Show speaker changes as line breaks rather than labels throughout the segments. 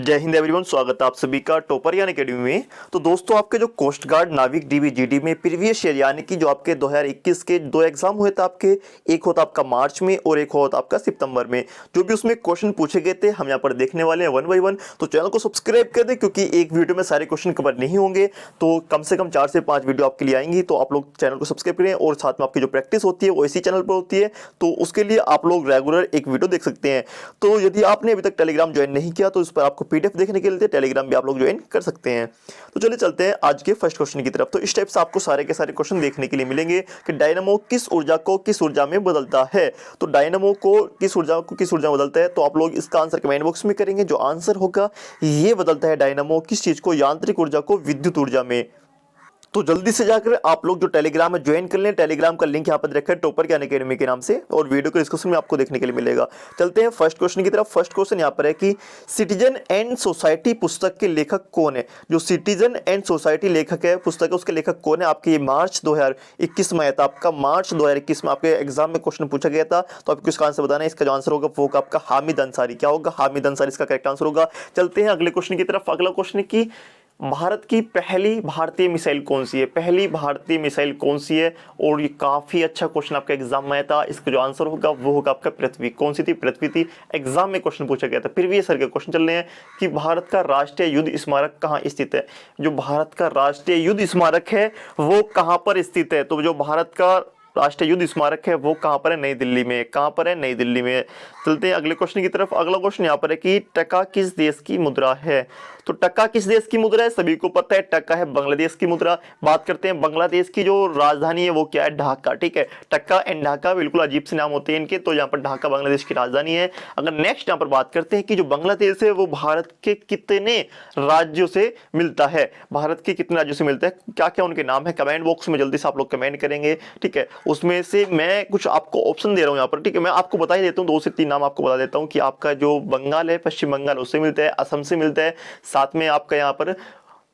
जय हिंद एवरीवन, स्वागत है आप सभी का टॉपर यानी अकेडमी में। तो दोस्तों, आपके जो कोस्ट गार्ड नाविक डीबीजीडी में प्रीवियस ईयर यानी कि जो आपके 2021 के दो एग्जाम हुए थे आपके, एक होता आपका मार्च में और एक होता आपका सितंबर में। जो भी उसमें क्वेश्चन पूछे गए थे हम यहाँ पर देखने वाले हैं वन बाई वन। तो चैनल को सब्सक्राइब कर दें क्योंकि एक वीडियो में सारे क्वेश्चन कवर नहीं होंगे, तो कम से कम 4 से 5 वीडियो आपके लिए आएंगी। तो आप लोग चैनल को सब्सक्राइब करें और साथ में आपकी जो प्रैक्टिस होती है वो इसी चैनल पर होती है, तो उसके लिए आप लोग रेगुलर एक वीडियो देख सकते हैं। तो यदि आपने अभी तक टेलीग्राम ज्वाइन नहीं किया तो इस पर आपको पीडीएफ देखने के लिए टेलीग्राम भी आप लोग ज्वाइन कर सकते हैं। तो चलिए चलते हैं आज के फर्स्ट क्वेश्चन की तरफ। तो इस टाइप से आपको सारे के सारे क्वेश्चन देखने के लिए मिलेंगे कि डायनामो किस ऊर्जा को किस ऊर्जा में बदलता है। तो डायनामो को किस ऊर्जा में बदलता है, तो आप लोग इसका आंसर कमेंट बॉक्स में करेंगे। जो आंसर होगा ये बदलता है डायनामो किस चीज को, यांत्रिक ऊर्जा को विद्युत ऊर्जा में। तो जल्दी से जाकर आप लोग जो टेलीग्राम में ज्वाइन कर लें। टेलीग्राम का लिंक यहाँ पर रखा है टॉपर ज्ञान अकेडमी के नाम से, और वीडियो के डिस्क्रिप्शन में आपको देखने के लिए मिलेगा। चलते हैं फर्स्ट क्वेश्चन की तरफ। फर्स्ट क्वेश्चन यहाँ पर है कि सिटीजन एंड सोसाइटी पुस्तक के लेखक कौन है। जो सिटीजन एंड सोसाइटी लेखक है पुस्तक है, उसके लेखक कौन है। आपके ये मार्च 2021 में आया था। आपका मार्च 2021 में आपके एग्जाम में क्वेश्चन पूछा गया था, तो आपको इसका आंसर बताना है। इसका जो आंसर होगा वो होगा आपका हामिद अंसारी। क्या होगा? हामिद अंसारी इसका करेक्ट आंसर होगा। चलते हैं अगले क्वेश्चन की तरफ। अगला क्वेश्चन है कि भारत की पहली भारतीय मिसाइल कौन सी है। पहली भारतीय मिसाइल कौन सी है, और ये काफी अच्छा क्वेश्चन आपका एग्जाम में आया था। इसका जो आंसर होगा वो होगा आपका पृथ्वी। कौन सी थी? पृथ्वी थी। एग्जाम में क्वेश्चन पूछा गया था। प्रीवियस ईयर के क्वेश्चन चल रहे हैं कि भारत का राष्ट्रीय युद्ध स्मारक कहाँ स्थित है। जो भारत का राष्ट्रीय युद्ध स्मारक है वो कहाँ पर स्थित है। तो जो भारत का राष्ट्रीय युद्ध स्मारक है वो कहाँ पर है? नई दिल्ली में। कहाँ पर है? नई दिल्ली में। चलते हैं अगले क्वेश्चन की तरफ। अगला क्वेश्चन यहाँ पर है कि टका किस देश की मुद्रा है। तो टका किस देश की मुद्रा है? सभी को पता है, टका है बांग्लादेश की मुद्रा। बात करते हैं बांग्लादेश की जो राजधानी है वो क्या है? ढाका। ठीक है, टक्का एंड ढाका बिल्कुल अजीब से नाम होते हैं इनके। तो यहाँ पर ढाका बांग्लादेश की राजधानी है। अगर नेक्स्ट यहाँ पर बात करते हैं कि जो बांग्लादेश है वो भारत के कितने राज्यों से मिलता है। भारत के कितने राज्यों से मिलता है, क्या क्या उनके नाम है, कमेंट बॉक्स में जल्दी से आप लोग कमेंट करेंगे। ठीक है, उसमें से मैं कुछ आपको ऑप्शन दे रहा हूँ यहाँ पर। ठीक है, मैं आपको बता ही देता हूँ, 2 से 3 नाम आपको बता देता हूँ कि आपका जो बंगाल है, पश्चिम बंगाल, उससे मिलता है, असम से मिलता है, साथ में आपका यहाँ पर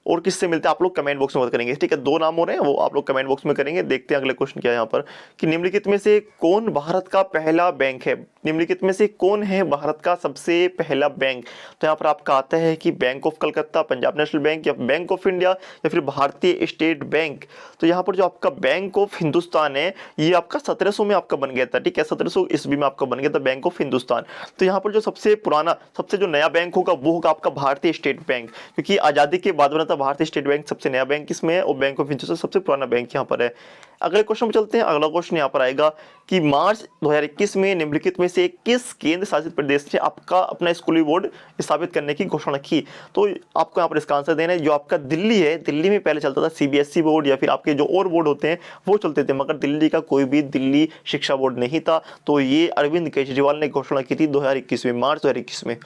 और किससे मिलता है आप लोग कमेंट बॉक्स में बात करेंगे। ठीक है, 2 नाम हो रहे हैं वो आप लोग कमेंट बॉक्स में करेंगे। देखते हैं अगले क्वेश्चन क्या है यहाँ पर कि निम्नलिखित में से कौन भारत का पहला बैंक है। निम्नलिखित में से कौन है भारत का सबसे पहला बैंक। तो यहाँ पर आपका आता है कि bank of Calcutta, Punjab national bank, या बैंक ऑफ इंडिया, या फिर भारतीय स्टेट बैंक। तो यहाँ पर जो आपका बैंक ऑफ हिंदुस्तान है ये आपका 1700 में आपका बन गया था। ठीक है, 1700 ईस्वी में आपका बन गया था बैंक ऑफ हिंदुस्तान। तो यहाँ पर जो सबसे पुराना, सबसे जो नया बैंक होगा वो होगा आपका भारतीय स्टेट बैंक, क्योंकि आजादी के बाद बना था भारतीय स्टेट बैंक। सबसे नया बैंक इसमें है और बैंक ऑफ हिंदुस्तान सबसे पुराना बैंक यहाँ पर है। अगले क्वेश्चन पे चलते हैं। अगला क्वेश्चन यहाँ पर आएगा कि मार्च 2021 में निम्नलिखित में से किस केंद्र शासित प्रदेश ने आपका अपना स्कूली बोर्ड स्थापित करने की घोषणा की। तो आपको यहाँ पर इसका आंसर देना है। जो आपका दिल्ली है, दिल्ली में पहले चलता था सीबीएसई बोर्ड या फिर आपके जो और बोर्ड होते हैं वो चलते थे, मगर दिल्ली का कोई भी दिल्ली शिक्षा बोर्ड नहीं था। तो ये अरविंद केजरीवाल ने घोषणा की थी 2021 में, मार्च 2021 में।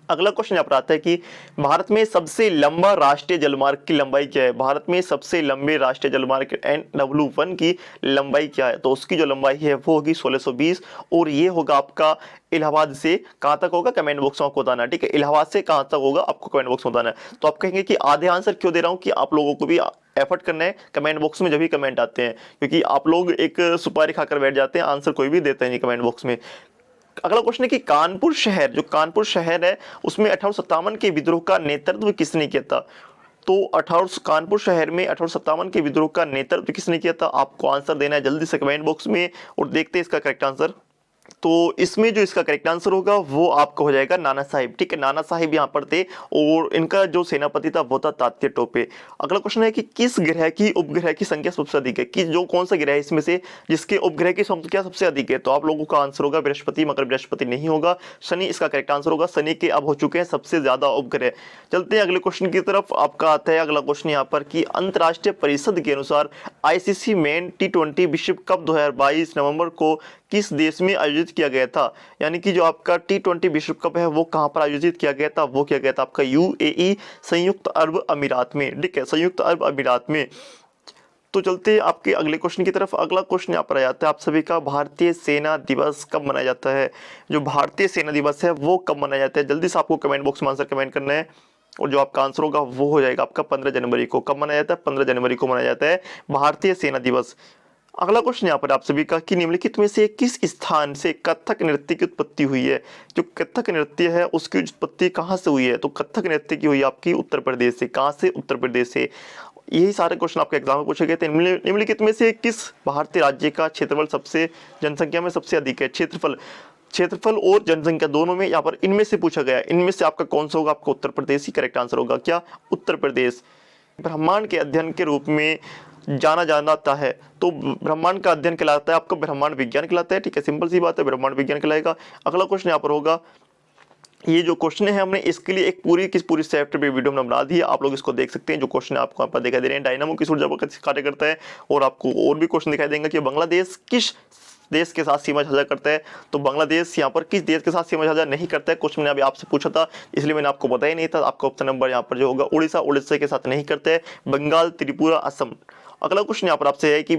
अगला क्वेश्चन यहाँ पर आता है कि भारत में सबसे लंबा राष्ट्रीय जलमार्ग की लंबाई क्या है। भारत में सबसे लंबे राष्ट्रीय जलमार्ग NW1 की लंबाई क्या है। तो उसकी जो लंबाई है वो होगी 1620, और ये होगा आपका इलाहाबाद से कहाँ तक होगा, कमेंट बॉक्स में आपको बताना है। ठीक है, इलाहाबाद से कहाँ तक होगा आपको कमेंट बॉक्स में बताना है। तो आप कहेंगे कि आधे आंसर क्यों दे रहा हूँ, कि आप लोगों को भी एफर्ट करना है कमेंट बॉक्स में जब भी कमेंट आते हैं, क्योंकि आप लोग एक सुपारी खाकर बैठ जाते हैं, आंसर कोई भी देते नहीं कमेंट बॉक्स में। अगला क्वेश्चन है कि कानपुर शहर, जो कानपुर शहर है उसमें 1857 के विद्रोह का नेतृत्व किसने किया था। तो कानपुर शहर में 1857 के विद्रोह का नेतृत्व किसने किया था। आपको आंसर देना है जल्दी से कमेंट बॉक्स में, और देखते हैं इसका करेक्ट आंसर। तो इसमें जो इसका करेक्ट आंसर होगा वो आपका हो जाएगा नाना साहिब। ठीक है, नाना साहिब यहाँ पर थे, और इनका जो सेनापति था वो था तात्या टोपे। अगला क्वेश्चन है कि किस ग्रह की उपग्रह की संख्या सबसे अधिक है। कि जो कौन सा ग्रह है इसमें से जिसके उपग्रह की संख्या सबसे अधिक है। तो आप लोगों का आंसर होगा बृहस्पति, मगर बृहस्पति नहीं होगा, शनि इसका करेक्ट आंसर होगा। शनि के अब हो चुके हैं सबसे ज्यादा उपग्रह। चलते हैं अगले क्वेश्चन की तरफ। आपका आता है अगला क्वेश्चन यहाँ पर कि अंतरराष्ट्रीय परिषद के अनुसार ICC मेन T20 विश्व कप 2022 नवंबर को किस देश में आयोजित किया गया था। यानी कि जो आपका T20 विश्व कप है वो कहाँ पर आयोजित किया गया था, वो किया गया था आपका UAE, संयुक्त अरब अमीरात में। ठीक है, संयुक्त अरब अमीरात में। तो चलते हैं आपके अगले क्वेश्चन की तरफ। अगला क्वेश्चन यहाँ पर आ जाता है आप सभी का, भारतीय सेना दिवस कब मनाया जाता है। जो भारतीय सेना दिवस है वो कब मनाया जाता है। जल्दी से आपको कमेंट बॉक्स में आंसर कमेंट करना है, और जो आपका आंसर होगा वो हो जाएगा आपका 15 जनवरी को। कब मनाया जाता है? 15 जनवरी को मनाया जाता है भारतीय सेना दिवस। अगला क्वेश्चन यहाँ पर आप सभी का कि निम्नलिखित में से किस स्थान से कथक नृत्य की उत्पत्ति हुई है। जो कथक नृत्य है उसकी उत्पत्ति कहाँ से हुई है, तो कथक नृत्य की हुई आपकी उत्तर प्रदेश से। कहाँ से? उत्तर प्रदेश से। यही सारे क्वेश्चन आपके एग्जाम में पूछे गए थे। निम्नलिखित में से किस भारतीय राज्य का क्षेत्रफल सबसे जनसंख्या में सबसे अधिक है। क्षेत्रफल और जनसंख्या दोनों में यहाँ पर इनमें से पूछा गया है। इनमें से आपका कौन सा होगा? आपका उत्तर प्रदेश ही करेक्ट आंसर होगा। क्या? उत्तर प्रदेश। ब्रह्मांड के अध्ययन के रूप में जाना जाता है, तो ब्रह्मांड का अध्ययन कहलाता है आपका ब्रह्मांड विज्ञान कहलाता है। ठीक है, सिंपल सी बात है, ब्रह्मांड विज्ञान कहलाएगा। अगला क्वेश्चन यहाँ पर होगा, ये जो क्वेश्चन है हमने इसके लिए एक पूरी सॉफ्टवेयर वीडियो हमने बना दी है, आप लोग इसको देख सकते हैं। जो क्वेश्चन आपको यहाँ पर दिखाई दे रहे हैं, डायनामो किस ऊर्जा पर कार्य करता है, और आपको और भी क्वेश्चन दिखाई देंगे कि बांग्लादेश किस देश के साथ सीमा साझा करता है। तो बांग्लादेश यहाँ पर किस देश के साथ सीमा साझा नहीं करता है, क्वेश्चन मैंने अभी आपसे पूछा था, इसलिए मैंने आपको बताया नहीं था। आपका ऑप्शन नंबर यहाँ पर जो होगा उड़ीसा के साथ नहीं करता है, बंगाल, त्रिपुरा, असम। अगला क्वेश्चन यहाँ पर आपसे है कि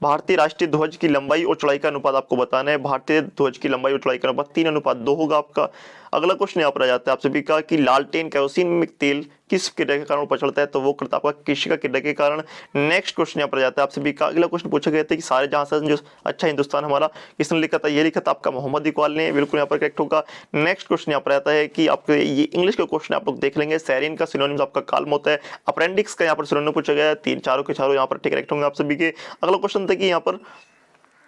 भारतीय राष्ट्रीय ध्वज की लंबाई और चौड़ाई का अनुपात आपको बताना है। भारतीय ध्वज की लंबाई और चौड़ाई का अनुपात 3:2 होगा आपका। अगला क्वेश्चन यहाँ पर आ जाता है आप सभी का कि लालटेन केरोसिन में तेल किस क्रिया के कारण ऊपर चढ़ता है, तो वो करता है आपका कृषि का क्रिया के कारण। नेक्स्ट क्वेश्चन यहाँ पर आ जाता है आप सभी का। अगला क्वेश्चन पूछा गया था कि सारे जहां से जो अच्छा हिंदुस्तान हमारा किसने लिखा था, ये लिखा था आपका मोहम्मद इकबाल ने। बिल्कुल यहाँ पर करेक्ट होगा। नेक्स्ट क्वेश्चन यहाँ पर आता है कि आपके ये इंग्लिश का क्वेश्चन आप लोग देख लेंगे। सैरिन का सिनोनिम्स आपका काल्म होता है। अपेंडिक्स का यहाँ पर सिनोनिम पूछा गया है। चारों के चारों यहाँ पर ठीक करेक्ट होंगे आप सभी के। अगला क्वेश्चन था कि यहाँ पर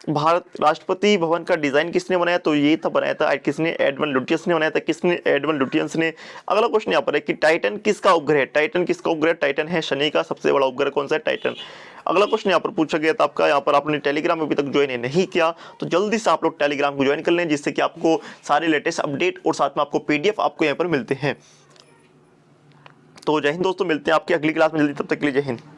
भारत राष्ट्रपति भवन का डिजाइन किसने बनाया, तो ये था बनाया था किसने, एडमंड लुटियंस ने बनाया था। किसने? एडमंड लुटियंस ने। अगला क्वेश्चन यहाँ पर है कि टाइटन किसका उपग्रह है। टाइटन किसका उपग्रह? टाइटन है शनि का सबसे बड़ा उपग्रह कौन सा है? टाइटन। अगला क्वेश्चन यहाँ पर पूछा गया था आपका, यहाँ पर आपने टेलीग्राम अभी तक ज्वाइन नहीं किया तो जल्दी से आप लोग टेलीग्राम को ज्वाइन कर लें, जिससे कि आपको सारे लेटेस्ट अपडेट और साथ में आपको PDF आपको यहाँ पर मिलते हैं। तो जय हिंद दोस्तों, मिलते हैं आपकी अगली क्लास में जल्दी, तब तक के लिए जय हिंद।